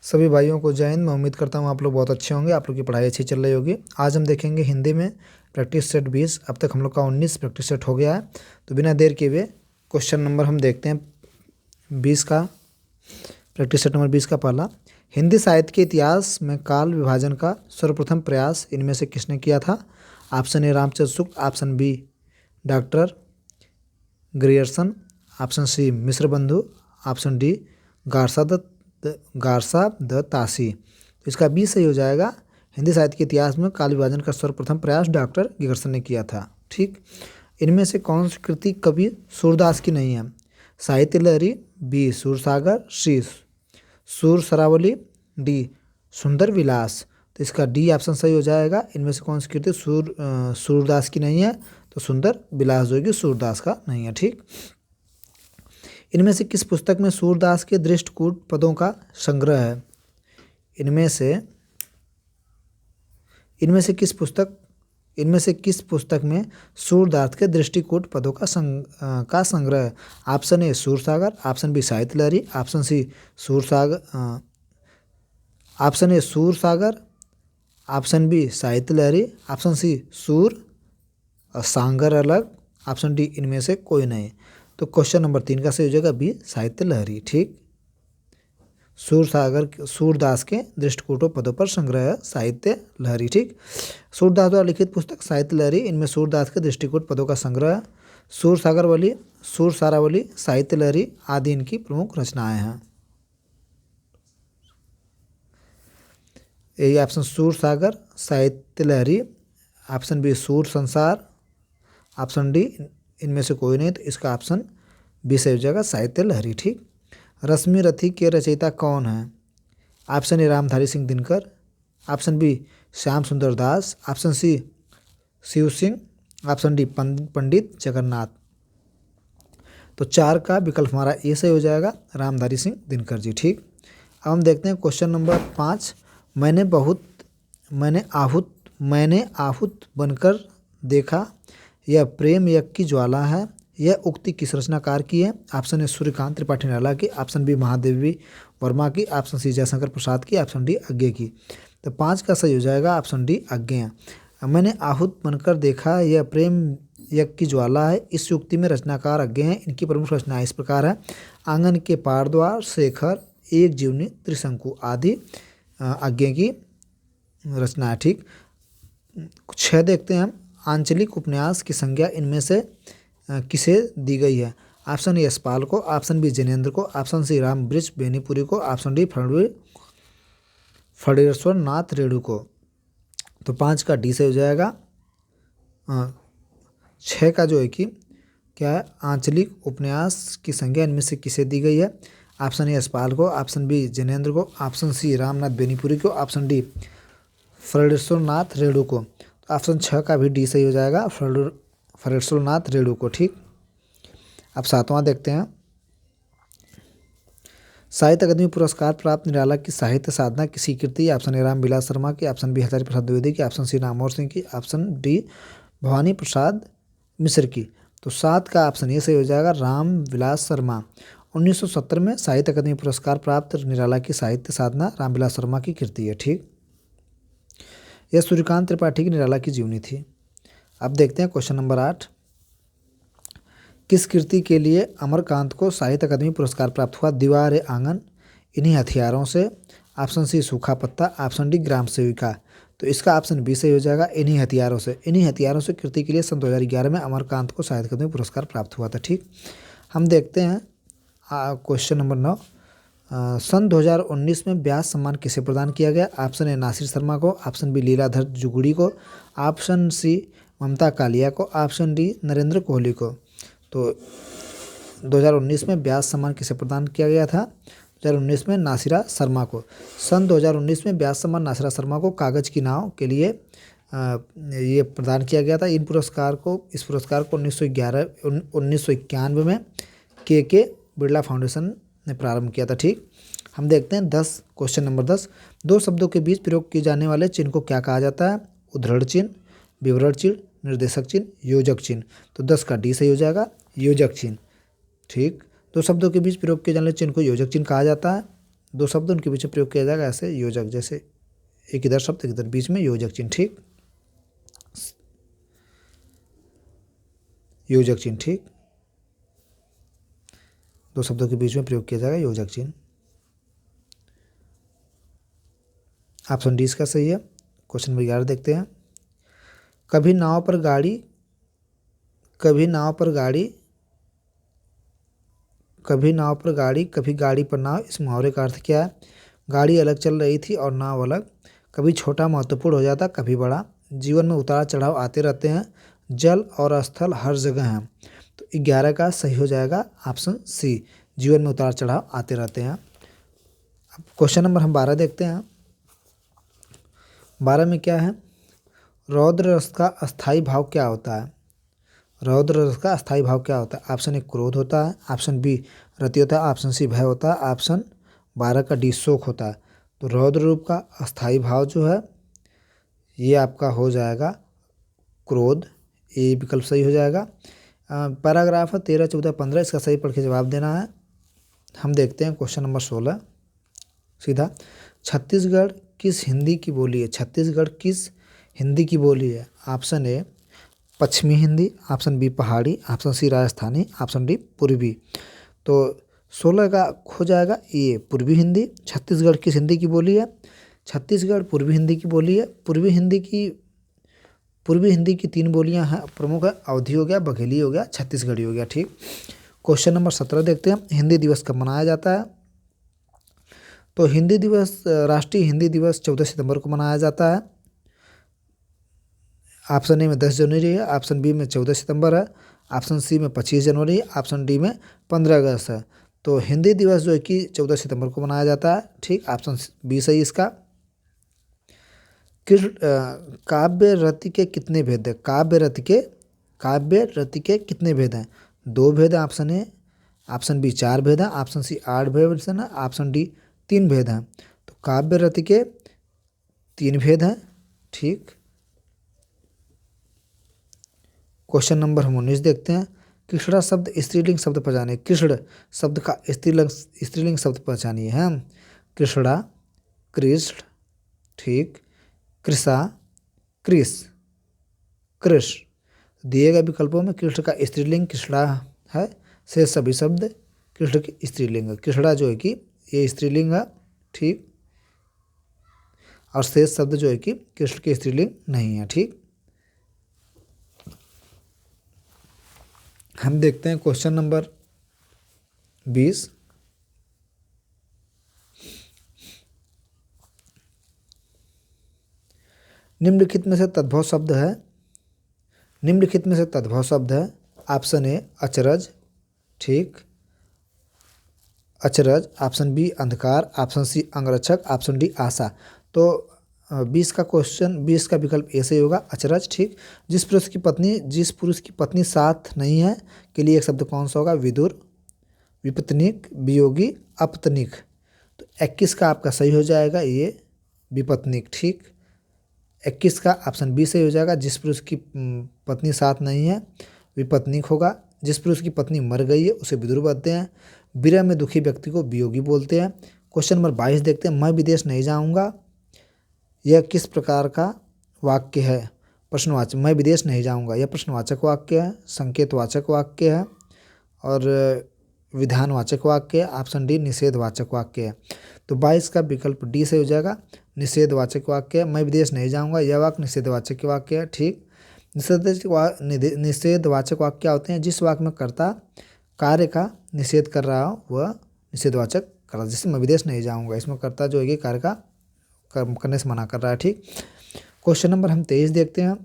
सभी भाइयों को जय हिंद। मैं उम्मीद करता हूँ आप लोग बहुत अच्छे होंगे, आप लोग की पढ़ाई अच्छी चल रही होगी। आज हम देखेंगे हिंदी में प्रैक्टिस सेट 20। अब तक हम लोग का 19 प्रैक्टिस सेट हो गया है। तो बिना देर किए हुए क्वेश्चन नंबर हम देखते हैं 20 का। प्रैक्टिस सेट नंबर 20 का पहला, हिंदी साहित्य के इतिहास में काल विभाजन का सर्वप्रथम प्रयास इनमें से किसने किया था? Option A Ramchandra Shukla, option B doctor Grierson, option C Mishra Bandhu, option D Garcin de Tassy. तो इसका बी सही हो जाएगा। हिंदी साहित्य के इतिहास में काल विभाजन का सर्वप्रथम प्रयास डॉक्टर ग्रियर्सन ने किया था। ठीक, इनमें से कौन सी कृति कवि सूरदास की नहीं है? साहित्य लहरी, बी सूरसागर, सी सूर सरावली, डी सुंदर विलास। तो इसका डी ऑप्शन सही हो जाएगा। इनमें से कौन सी कृति सूरदास की नहीं है? तो सुंदर विलास जो कि सूरदास का नहीं है। ठीक, इनमें से किस पुस्तक में सूरदास के दृष्टकूट पदों का संग्रह है? इनमें से किस पुस्तक में सूरदास के दृष्टिकूट पदों का संग्रह है? Option A Sursagar, option B Sahitya Lahari, option C Sursagar, option B Sahitya Lahari, option सी सूर सांगर अलग, ऑप्शन डी इनमें से कोई नहीं। तो क्वेश्चन नंबर 3 का सही हो जाएगा बी साहित्य लहरी। ठीक, सूरदास के दृष्टिकूटों पदों पर संग्रह है साहित्य लहरी। ठीक, सूरदास द्वारा लिखित पुस्तक साहित्य लहरी, इनमें सूरदास के दृष्टिकूट पदों का संग्रह है। सूर सारावली, साहित्य लहरी आदि इनकी प्रमुख रचनाएं हैं। यही ऑप्शन सूर सागर, साहित्य लहरी, ऑप्शन बी सूर संसार, ऑप्शन डी इनमें से कोई नहीं। तो इसका ऑप्शन बी सही हो जाएगा साहित्य लहरी। ठीक, रश्मि रथी के रचयिता कौन है? Option A Ramdhari Singh Dinkar, option B Shyam Sundar Das, option C Shiv Singh, option D Pandit Jagannath. तो 4 का विकल्प हमारा ए सही हो जाएगा, रामधारी सिंह दिनकर जी। ठीक, अब हम देखते हैं क्वेश्चन नंबर 5, मैंने आहूत बनकर देखा, यह प्रेम यज्ञ की ज्वाला है। यह उक्ति किस रचनाकार की है? ऑप्शन ए सूर्यकांत त्रिपाठी निराला की, ऑप्शन बी महादेवी वर्मा की, ऑप्शन सी जयशंकर प्रसाद की, ऑप्शन डी अज्ञे की। तो 5 का सही हो जाएगा ऑप्शन डी अज्ञे। मैंने आहूत बनकर देखा, यह प्रेम यज्ञ की ज्वाला है। इस युक्ति में रचनाकार अज्ञे हैं। इनकी प्रमुख रचनाएं इस प्रकार है: आंगन के पार द्वार, शेखर, एक जीवनी, त्रिशंकु आदि अज्ञे की रचना। ठीक, 6 देखते हैं हम, आंचलिक उपन्यास की संज्ञा इनमें से किसे दी गई है? ऑप्शन ए यशपाल को, ऑप्शन बी जिनेंद्र को, ऑप्शन सी रामबृक्ष बेनीपुरी को, ऑप्शन डी फणीश्वर नाथ रेणु को। तो 5 का डी से हो जाएगा। 6 का जो है कि क्या है, आंचलिक उपन्यास की संज्ञा इनमें से किसे दी गई है? ऑप्शन ए यशपाल को, ऑप्शन बी जिनेंद्र को, ऑप्शन सी रामनाथ बेनीपुरी को, ऑप्शन डी फणीश्वर नाथ रेणु को। तो ऑप्शन 6 का भी डी सही हो जाएगा, फणीश्वर नाथ रेणु को। ठीक, अब 7वां देखते हैं, साहित्य अकादमी पुरस्कार प्राप्त निराला की साहित्य साधना किसी कृति? ऑप्शन ए रामविलास शर्मा की, ऑप्शन बी हजारी प्रसाद द्विवेदी की, ऑप्शन सी नामवर सिंह की, ऑप्शन डी भवानी प्रसाद मिश्र की। तो 7 का ऑप्शन ए सही हो जाएगा, रामविलास शर्मा। 1970 में साहित्य अकादमी पुरस्कार प्राप्त निराला की साहित्य साधना रामविलास शर्मा की कृति है। ठीक, यह सूर्यकांत त्रिपाठी की निराला की जीवनी थी। अब देखते हैं क्वेश्चन नंबर 8, किस कृति के लिए अमरकांत को साहित्य अकादमी पुरस्कार प्राप्त हुआ? दीवार आंगन, इन्हीं हथियारों से, ऑप्शन सी सूखा पत्ता, ऑप्शन डी ग्राम सेविका। तो इसका ऑप्शन बी सही हो जाएगा, इन्हीं हथियारों से। इन्हीं हथियारों से कृति के लिए सन 2011 में अमरकांत को साहित्य अकादमी पुरस्कार प्राप्त हुआ था। ठीक, हम देखते हैं क्वेश्चन नंबर 9, सन 2019 में व्यास सम्मान किसे प्रदान किया गया? ऑप्शन ए नासिर शर्मा को, ऑप्शन बी लीलाधर जुगुड़ी को, ऑप्शन सी ममता कालिया को, ऑप्शन डी नरेंद्र कोहली को। तो 2019 में व्यास सम्मान किसे प्रदान किया गया था? 2019 में नासिरा शर्मा को। सन 2019 में व्यास सम्मान नासिरा शर्मा को कागज की नाव के लिए ये प्रदान किया गया था। इस पुरस्कार को 1991 में के बिरला फाउंडेशन ने प्रारंभ किया था। ठीक, हम देखते हैं क्वेश्चन नंबर 10, दो शब्दों के बीच प्रयोग किए जाने वाले चिन्ह को क्या कहा जाता है? उद्धरण चिन्ह, विवरण चिन्ह, निर्देशक चिन्ह, योजक चिन्ह। तो 10 का डी सही हो जाएगा, योजक चिन्ह। ठीक, दो शब्दों के बीच प्रयोग किए जाने वाले चिन्ह को योजक चिन्ह कहा जाता है। दो शब्द उनके बीच में प्रयोग किया जाएगा ऐसे योजक, जैसे एक इधर शब्द एक इधर, बीच में योजक चिन्ह, ठीक, योजक चिन्ह, ठीक, दो शब्दों के बीच में प्रयोग किया जाएगा योजक चिन्ह। ऑप्शन डी इसका सही है। क्वेश्चन नंबर 11 देखते हैं। कभी नाव पर गाड़ी, कभी नाव पर गाड़ी, कभी नाव पर गाड़ी, कभी गाड़ी पर नाव, इस मुहावरे का अर्थ क्या है? गाड़ी अलग चल रही थी और नाव अलग, कभी छोटा महत्वपूर्ण हो जाता कभी बड़ा, जीवन में उतार चढ़ाव आते रहते हैं, जल और स्थल हर जगह हैं। तो 11 का सही हो जाएगा ऑप्शन सी, जीवन में उतार चढ़ाव आते रहते हैं। अब क्वेश्चन नंबर हम 12 देखते हैं। 12 में क्या है? रौद्र रस का अस्थाई भाव क्या होता है? रौद्र रस का अस्थाई भाव क्या होता है? ऑप्शन ए क्रोध होता है, ऑप्शन बी रति होता है, ऑप्शन सी भय होता है, ऑप्शन 12 का डी शोक होता है। तो रौद्र रूप का अस्थाई भाव जो है ये आपका हो जाएगा क्रोध, ए विकल्प सही हो जाएगा। पैराग्राफ है 13, 14, 15, इसका सही पढ़ के जवाब देना है। हम देखते हैं क्वेश्चन नंबर 16 सीधा। छत्तीसगढ़ किस हिंदी की बोली है? छत्तीसगढ़ किस हिंदी की बोली है? ऑप्शन ए पश्चिमी Hindi, option B Pahari, option C Rajasthani, option D पूर्वी। तो 16 का हो जाएगा ये पूर्वी हिंदी। छत्तीसगढ़ किस हिंदी की बोली है? छत्तीसगढ़ पूर्वी हिंदी की बोली है। पूर्वी हिंदी की 3 बोलियां हैं प्रमुख है, अवधी हो गया, बघेली हो गया, छत्तीसगढ़ी हो गया, ठीक। क्वेश्चन नंबर 17 देखते हैं। हिंदी दिवस कब मनाया जाता है? तो हिंदी दिवस, राष्ट्रीय हिंदी दिवस 14 सितंबर को मनाया जाता है। ऑप्शन ए में 10 जनवरी है, ऑप्शन बी में 14 सितंबर है, ऑप्शन सी में 25 जनवरी है, ऑप्शन डी में 15 अगस्त है। तो हिंदी दिवस जो है कि 14 सितंबर को मनाया जाता है, ठीक, ऑप्शन बी सही इसका। काव्य रति के कितने भेद हैं? काव्य रति के कितने भेद हैं? 2 भेद है ऑप्शन ए, ऑप्शन बी 4 भेद है, ऑप्शन सी 8 भेद है, ऑप्शन डी 3 भेद हैं। तो काव्य रति के 3 भेद हैं, ठीक। क्वेश्चन नंबर हम 19 देखते हैं। कृष्णा शब्द स्त्रीलिंग शब्द पहचानिए। कृष्ण शब्द का स्त्रीलिंग शब्द पहचानिए है। कृष्णा, कृष्ण, ठीक, कृषा, कृष, कृष। दिए गए विकल्पों में कृष्ण का स्त्रीलिंग कृष्णा है, से सभी शब्द कृष्ण की स्त्रीलिंग है। कृष्णा जो है कि ये स्त्रीलिंग है, ठीक, और शेष शब्द जो है कि कृष्ण की स्त्रीलिंग नहीं है, ठीक। हम देखते हैं क्वेश्चन नंबर 20। निम्नलिखित में से तद्भव शब्द है, निम्नलिखित में से तद्भव शब्द है। ऑप्शन ए अचरज, ठीक, अचरज, ऑप्शन बी अंधकार, ऑप्शन सी अंगरक्षक, ऑप्शन डी आशा। तो 20 का क्वेश्चन, 20 का विकल्प ए सही होगा, अचरज, ठीक। जिस पुरुष की पत्नी साथ नहीं है के लिए एक शब्द कौन सा होगा? विदुर, विपत्निक, वियोगी, अपत्निक। तो 21 का आपका सही हो जाएगा ये विपत्निक, ठीक। 21 का ऑप्शन बी सही हो जाएगा। जिस पुरुष की पत्नी साथ नहीं है विपत्निक होगा। जिस पुरुष की पत्नी मर गई है उसे विदुर बोलते हैं। विरह में दुखी व्यक्ति को वियोगी बोलते हैं। क्वेश्चन नंबर 22 देखते हैं। मैं विदेश नहीं जाऊंगा, यह किस प्रकार का वाक्य है? प्रश्नवाचक, मैं विदेश नहीं जाऊंगा, यह प्रश्नवाचक वाक्य है, संकेतवाचक वाक्य है और विधानवाचक वाक्य है। ऑप्शन डी निषेधवाचक वाक्य है। तो 22 का विकल्प डी से हो जाएगा, निषेधवाचक वाक्य है। मैं विदेश नहीं जाऊंगा, यह वाक्य निषेधवाचक वाक्य है, ठीक। निषेधवाचक वाक्य क्या होते हैं? जिस वाक्य में कर्ता कार्य का निषेध कर रहा हो वह निषेधवाचक कर, जैसे मैं विदेश नहीं जाऊंगा, इसमें कर्ता जो है कि कार्य का करने से मना कर रहा है, ठीक। क्वेश्चन नंबर हम 23 देखते हैं।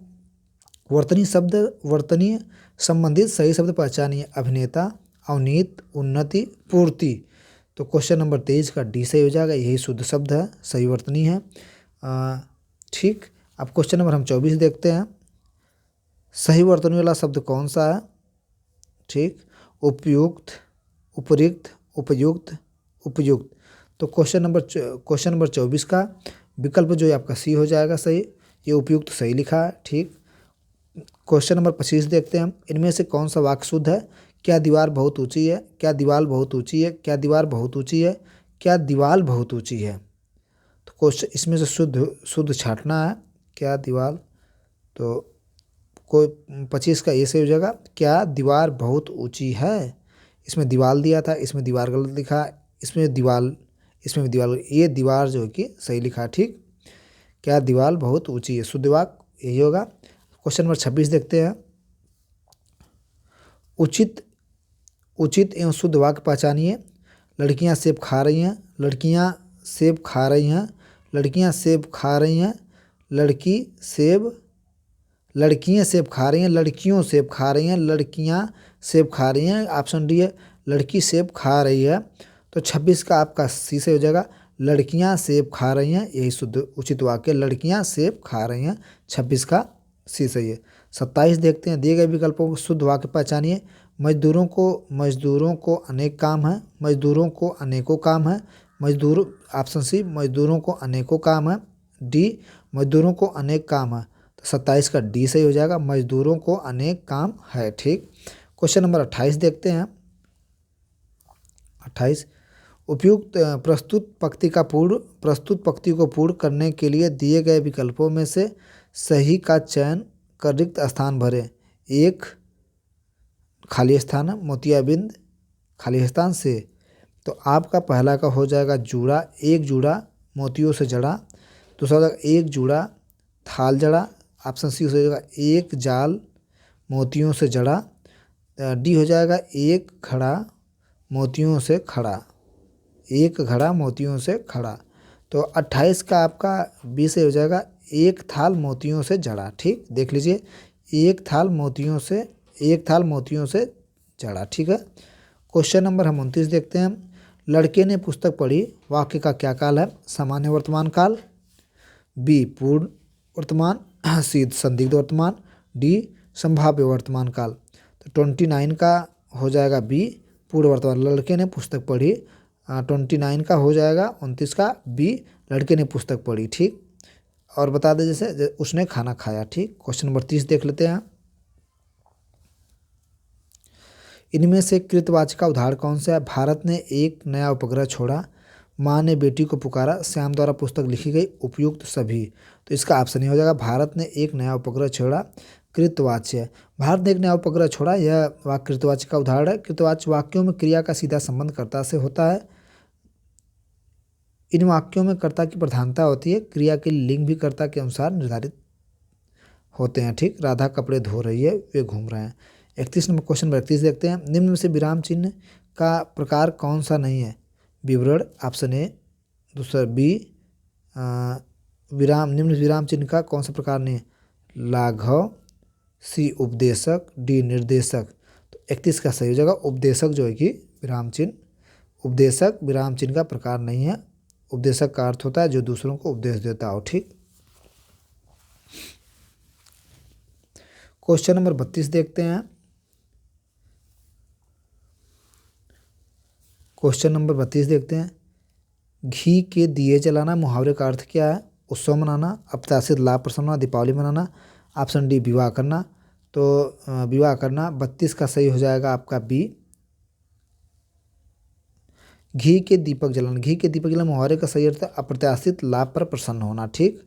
वर्तनीय संबंधित सही शब्द पहचानिए। अभिनेता, अवनीत, उन्नति, पूर्ति। तो क्वेश्चन नंबर 23 का डी सही हो जाएगा, यही शुद्ध शब्द है, सही वर्तनीय है, ठीक। अब क्वेश्चन नंबर हम 24 देखते हैं। सही वर्तनी वाला शब्द कौन सा है? ठीक, उपयुक्त, उपरिक्त, उपयुक्त, उपयुक्त। तो क्वेश्चन नंबर 24 का विकल्प जो है आपका सी हो जाएगा सही, ये उपयुक्त सही लिखा है, ठीक। क्वेश्चन नंबर 25 देखते हैं हम। इनमें से कौन सा वाक्य शुद्ध है? क्या दीवार बहुत ऊंची है? क्या दीवार बहुत ऊंची है? क्या दीवार बहुत ऊंची है? क्या दीवार बहुत ऊंची है? तो क्वेश्चन इसमें से शुद्ध शुद्ध छांटना है। क्या दीवार, तो कोई 25 का ए सही हो जाएगा। क्या दीवार बहुत ऊंची है? इसमें दीवार दिया था, इसमें दीवार गलत लिखा, इसमें दीवार, इसमें भी दीवार, ये दीवार जो है कि सही लिखा है। ठीक, क्या दीवार बहुत ऊंची है, शुद्ध वाक्य यही होगा। क्वेश्चन नंबर 26 देखते हैं। उचित उचित एवं शुद्ध वाक्य पहचानिए। लड़कियां सेब खा रही हैं, लड़कियां सेब खा रही हैं, लड़कियां सेब खा रही हैं, लड़की सेब, लड़कियां सेब खा रही हैं, लड़कियों सेब खा रही हैं, लड़कियां सेब खा रही हैं। ऑप्शन डी है, लड़की सेब खा रही है। तो 26 का आपका सी से हो जाएगा, लड़कियां सेब खा रही हैं, यही शुद्ध उचित वाक्य, लड़कियां सेब खा रही हैं। 26 का सी सही है। 27 देखते हैं। दिए गए विकल्पों को शुद्ध वाक्य पहचानिए। मजदूरों को अनेक काम है, मजदूरों को अनेकों काम है, मजदूर, ऑप्शन सी मजदूरों को अनेकों काम है, डी मजदूरों को अनेक काम है। तो 27 का डी सही हो जाएगा, मजदूरों को अनेक काम है। ठीक, क्वेश्चन नंबर 28 देखते हैं। 28, उपयुक्त प्रस्तुत पंक्ति को पूर्ण करने के लिए दिए गए विकल्पों में से सही का चयन कर रिक्त स्थान भरें। एक खाली स्थान है, मोतियाबिंद खाली स्थान से। तो आपका पहला का हो जाएगा जूड़ा, एक जूड़ा मोतियों से जड़ा। दूसरा हो जाएगा एक जूड़ा थाल जड़ा, ऑप्शन सी हो जाएगा एक जाल मोतियों से जड़ा। डी हो जाएगा एक घड़ा मोतियों से खड़ा, एक घड़ा मोतियों से खड़ा। तो 28 का आपका बी से हो जाएगा, एक थाल मोतियों से जड़ा। ठीक, देख लीजिए, एक थाल मोतियों से जड़ा। ठीक है, क्वेश्चन नंबर हम 29 देखते हैं। लड़के ने पुस्तक पढ़ी, वाक्य का क्या काल है? सामान्य वर्तमान काल, बी पूर्ण वर्तमान, सी संदिग्ध वर्तमान, डी संभाव्य वर्तमान काल। तो 29 का हो जाएगा बी पूर्ण वर्तमान, लड़के ने पुस्तक पढ़ी। 29 का हो जाएगा 29 का बी, लड़के ने पुस्तक पढ़ी। ठीक, और बता दें जैसे उसने खाना खाया। ठीक, क्वेश्चन नंबर 30 देख लेते हैं। इनमें से कृतवाची का उदाहरण कौन सा है? भारत ने एक नया उपग्रह छोड़ा, माँ ने बेटी को पुकारा, श्याम द्वारा पुस्तक लिखी गई, उपयुक्त सभी। तो इसका ऑप्शन ही हो जाएगा, भारत ने एक नया उपग्रह छोड़ा, कृतवाच्य है। भारत ने एक नया उपग्रह छोड़ा, यह वाक्य कृतवाची का उदाहरण है। कृतवाच्य वाक्यों में क्रिया का सीधा संबंध कर्ता से होता है। इन वाक्यों में कर्ता की प्रधानता होती है, क्रिया के लिंग भी कर्ता के अनुसार निर्धारित होते हैं। ठीक, राधा कपड़े धो रही है, वे घूम रहे हैं। 31 नंबर क्वेश्चन 31 देखते हैं। निम्न में से विराम चिन्ह का प्रकार कौन सा नहीं है? विवरण, ऑप्शन ए। दूसरा बी विराम, निम्न विराम चिन्ह का कौन सा प्रकार नहीं है? लाघव, सी उपदेशक, डी निर्देशक। तो 31 का सही हो जाएगा उपदेशक, जो है कि विराम चिन्ह, उपदेशक विराम चिन्ह का प्रकार नहीं है। उपदेशक का अर्थ होता है जो दूसरों को उपदेश देता हो। ठीक, क्वेश्चन नंबर 32 देखते हैं। क्वेश्चन नंबर 32 देखते हैं। घी के दिए जलाना मुहावरे का अर्थ क्या है? उत्सव मनाना, अप्रत्याशित लाभ प्रसन्न होना, दीपावली मनाना, ऑप्शन डी विवाह करना। तो विवाह करना। 32 का सही हो जाएगा आपका बी, घी के दीपक जलाना। घी के दीपक जलाना मुहावरे का सही अर्थ है अप्रत्याशित लाभ पर प्रसन्न होना। ठीक,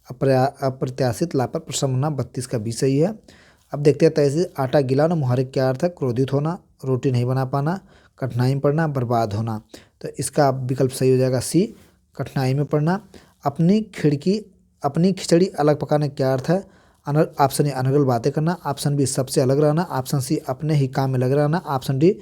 अप्रत्याशित लाभ पर प्रसन्न होना, 32 का बी सही है। अब देखते हैं 23, आटा गिलाना मुहावरे का क्या अर्थ है? क्रोधित होना, रोटी नहीं बना पाना, कठिनाई में पड़ना, बर्बाद होना। तो इसका विकल्प सही हो जाएगा सी, कठिनाई में पड़ना। अपनी खिचड़ी अलग पकाने का क्या अर्थ है? ऑप्शन ए अनर्गल बातें करना, ऑप्शन बी सबसे अलग रहना, ऑप्शन सी अपने ही काम में लगे रहना, ऑप्शन डी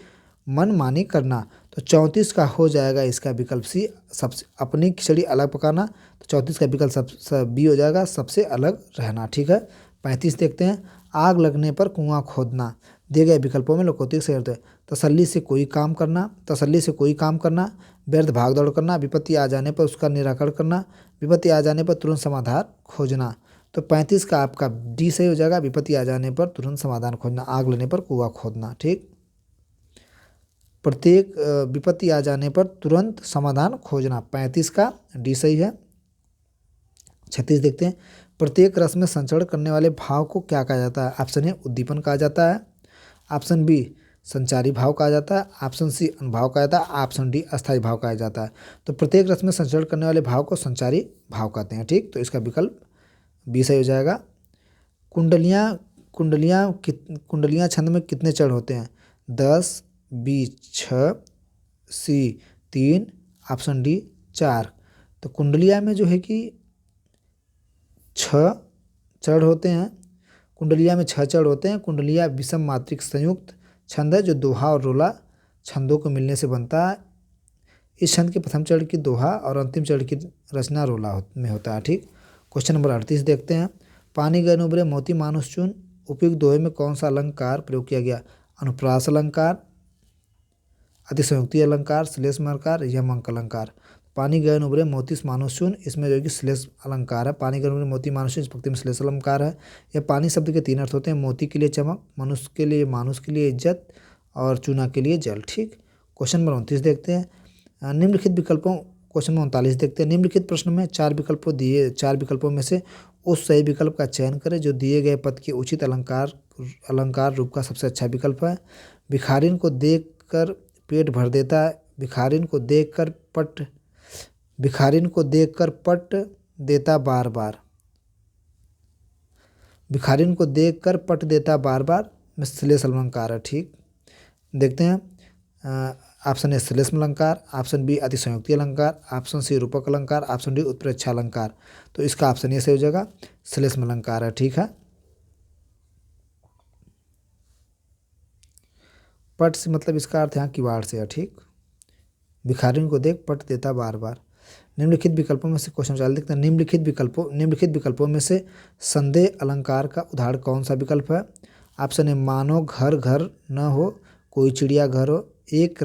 मनमानी करना। तो 34 का हो जाएगा इसका विकल्प सी, सबसे अपनी खिचड़ी अलग पकाना। तो 34 का विकल्प बी हो जाएगा, सबसे अलग रहना। ठीक है, 35 देखते हैं। आग लगने पर कुआं खोदना। दिए गए विकल्पों में लोकोक्ति सही अर्थ है तसल्ली से कोई काम करना, तसल्ली से कोई काम करना, व्यर्थ भागदौड़ करना, विपत्ति आ जाने पर उसका निराकरण करना, विपत्ति आ जाने पर तुरंत समाधान खोजना। तो 35 का आपका डी सही हो जाएगा, विपत्ति आ जाने पर तुरंत समाधान खोजना, आग लगने पर कुआं खोदना। ठीक, प्रत्येक विपत्ति आ जाने पर तुरंत समाधान खोजना, 35 का डी सही है। 36 देखते हैं। प्रत्येक रस में संचरण करने वाले भाव को क्या कहा जाता है? ऑप्शन ए उद्दीपन कहा जाता है, ऑप्शन बी संचारी भाव कहा जाता है, ऑप्शन सी अनुभाव कहा जाता है, ऑप्शन डी अस्थायी भाव कहा जाता है। तो प्रत्येक रस में संचरण करने वाले भाव को संचारी भाव कहते हैं। ठीक, तो इसका विकल्प बी सही हो जाएगा। कुंडलियाँ छंद में कितने चरण होते हैं? 10, बी 6, सी 3, ऑप्शन डी 4। तो कुंडलिया में जो है कि 6 चरण होते हैं। कुंडलिया में 6 चरण होते हैं। कुंडलिया विषम मात्रिक संयुक्त छंद है जो दोहा और रोला छंदों को मिलने से बनता है। इस छंद के प्रथम चरण की दोहा और अंतिम चरण की रचना रोला में होता है। ठीक, क्वेश्चन नंबर 38 देखते हैं। पानी गए उबरे मोती मानुष चून, उपयुक्त दोहे में कौन सा अलंकार प्रयोग किया गया? अनुप्रास अलंकार, अतिसंयुक्ति अलंकार, श्लेष अलंकार, यमक अलंकार। पानी गए उबरे मोती मानुष चून, इसमें जो कि श्लेष अलंकार है। पानी गए उबरे मोती मानुष चून, इस पंक्ति में श्लेष अलंकार है। यह पानी शब्द के 3 अर्थ होते हैं, मोती के लिए चमक, मनुष्य के लिए मानुष के लिए इज्जत और चूना के लिए जल। ठीक, क्वेश्चन नंबर 29 देखते हैं। निम्नलिखित विकल्पों क्वेश्चन नंबर 39 देखते हैं। निम्नलिखित प्रश्न में 4 विकल्पों में से उस सही विकल्प का चयन करें जो दिए गए पद के उचित अलंकार रूप का सबसे अच्छा विकल्प है। भिखारिन को देखकर पेट भर देता है, भिखारिन को देखकर पट देता बार बार, भिखारिन को देखकर पट देता बार बार में श्लेष अलंकार है। ठीक, देखते हैं। ऑप्शन ए श्लेष अलंकार, ऑप्शन बी अतिसंयुक्ति अलंकार, ऑप्शन सी रूपक अलंकार, ऑप्शन डी उत्प्रेक्षा अलंकार। तो इसका ऑप्शन ए सही हो जाएगा, श्लेष अलंकार है। ठीक है, पट से मतलब इसका अर्थ यहाँ किवाड़ से है। ठीक, भिखारिन को देख पट देता बार बार। निम्नलिखित विकल्पों में से क्वेश्चन 40 देखते हैं। निम्नलिखित विकल्पों में से संदेह अलंकार का उदाहरण कौन सा विकल्प है? ऑप्शन ए मानो घर घर न हो, कोई चिड़िया घर हो, एक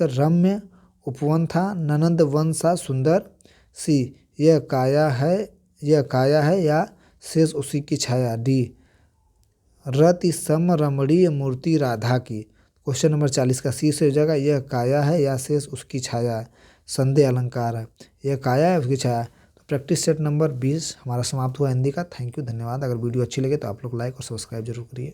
रम्य उपवन था, ननंद वन सा सुंदर, सी यह काया है या शेष उसी की छाया, डी रति सम रमणीय मूर्ति राधा की। क्वेश्चन नंबर 40 का सी से हो जाएगा, यह काया है या शेष उसकी छाया है। संदेह अलंकार है, यह काया है उसकी छाया। तो प्रैक्टिस सेट नंबर 20 हमारा समाप्त हुआ हिंदी का। थैंक यू, धन्यवाद। अगर वीडियो अच्छी लगे तो आप लोग लाइक और सब्सक्राइब जरूर करिए।